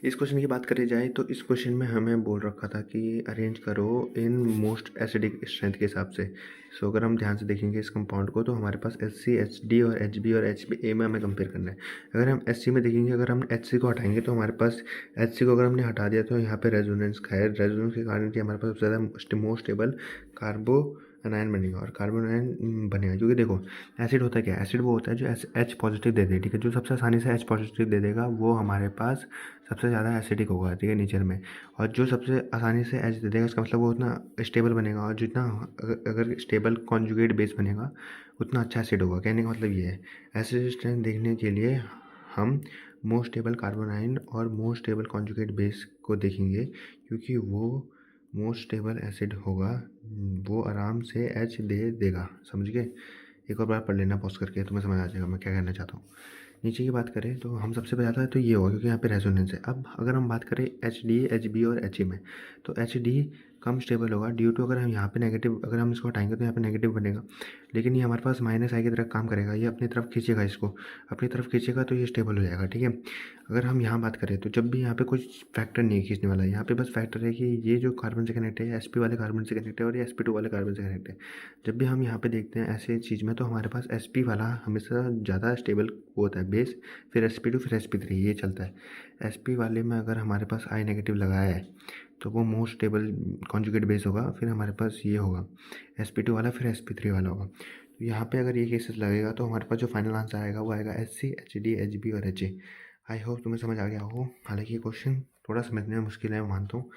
इस क्वेश्चन की बात करी जाए तो इस क्वेश्चन में हमें बोल रखा था कि अरेंज करो इन मोस्ट एसिडिक स्ट्रेंथ के हिसाब से। सो अगर हम ध्यान से देखेंगे इस कंपाउंड को तो हमारे पास HC HD और HB और HA में हमें कंपेयर करना है। अगर हम HC में देखेंगे, अगर हम HC को हटाएंगे तो हमारे पास HC को अगर हमने हटा दिया तो यहाँ पे रेजोनेंस का है। रेजोनेंस के कारण कि हमारे पास सबसे ज़्यादा मोस्ट स्टेबल कार्बो अनायन बनेगा और कार्बन आयन बनेगा। क्योंकि देखो एसिड होता है क्या, एसिड वो होता है जो H पॉजिटिव दे दे, ठीक है। जो सबसे आसानी से H पॉजिटिव दे देगा वो हमारे पास सबसे ज़्यादा एसिडिक होगा, ठीक है, नेचर में। और जो सबसे आसानी से H दे देगा इसका मतलब वो उतना स्टेबल बनेगा, और जितना अगर स्टेबल कॉन्जुगेट बेस बनेगा उतना अच्छा एसिड होगा। कहने का मतलब ये है। एसिड स्ट्रेंथ देखने के लिए हम मोस्ट स्टेबल कार्बन आयन और मोस्ट स्टेबल कॉन्जुगेट बेस को देखेंगे, क्योंकि वो मोस्ट स्टेबल एसिड होगा, वो आराम से H दे देगा। समझ गए? एक और बार पढ़ लेना पॉज करके, तुम्हें समझ आ जाएगा मैं क्या कहना चाहता हूँ। नीचे की बात करें तो हम सबसे ज़्यादा तो ये होगा क्योंकि यहाँ पे रेजोनेंस है। अब अगर हम बात करें HD HB और HE में, तो HD कम स्टेबल होगा ड्यू टू, अगर हम यहाँ पे नेगेटिव, अगर हम इसको हटाएंगे तो यहाँ पे नेगेटिव बनेगा, लेकिन ये हमारे पास -I की तरफ काम करेगा। ये अपनी तरफ खींचेगा, इसको अपनी तरफ खींचेगा तो ये स्टेबल हो जाएगा, ठीक है। अगर हम यहाँ बात करें तो जब भी यहाँ पे कुछ फैक्टर नहीं है खींचने वाला, यहाँ पे बस फैक्टर है कि ये जो कार्बन से कनेक्ट है SP वाले कार्बन से कनेक्ट है और ये SP2 वाले कार्बन से कनेक्ट है। जब भी हम यहाँ पे देखते हैं ऐसे चीज़ में तो हमारे पास SP वाला हमेशा ज़्यादा स्टेबल होता है बेस, फिर SP2 फिर SP3 ये चलता है। SP वाले में अगर हमारे पास I नेगेटिव लगाया है तो वो मोस्ट स्टेबल कॉन्जुगेट बेस होगा, फिर हमारे पास ये होगा SP2 वाला, फिर SP3 वाला होगा। तो यहाँ पे अगर ये केसेस लगेगा तो हमारे पास जो फाइनल आंसर आएगा वो आएगा HC HD HB और HA। आई होप तुम्हें समझ आ गया हो। हालांकि ये क्वेश्चन थोड़ा समझने में मुश्किल है, मैं मानता हूँ,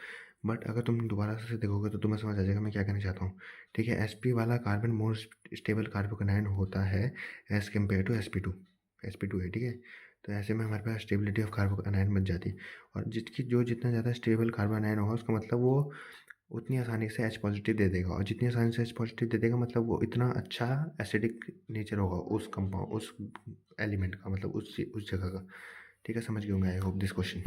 बट अगर तुम दोबारा से देखोगे तो तुम्हें समझ आ जाएगा मैं क्या कहना चाहता हूँ, ठीक है। SP वाला कार्बन मोस्ट स्टेबल कार्बोकनाइन होता है एज़ कम्पेयर टू SP2 है, ठीक है। तो ऐसे में हमारे पास स्टेबिलिटी ऑफ कार्बोकनाइन बच जाती है, और जितना ज़्यादा स्टेबल कार्बोनाइन होगा उसका मतलब वो उतनी आसानी से H पॉजिटिव दे देगा, और जितनी आसानी से H पॉजिटिव दे देगा मतलब वो इतना अच्छा एसिडिक नेचर होगा उस कंपाउंड, उस एलिमेंट का, मतलब उस जगह का। ठीक है, समझ गए होंगे आई होप दिस क्वेश्चन।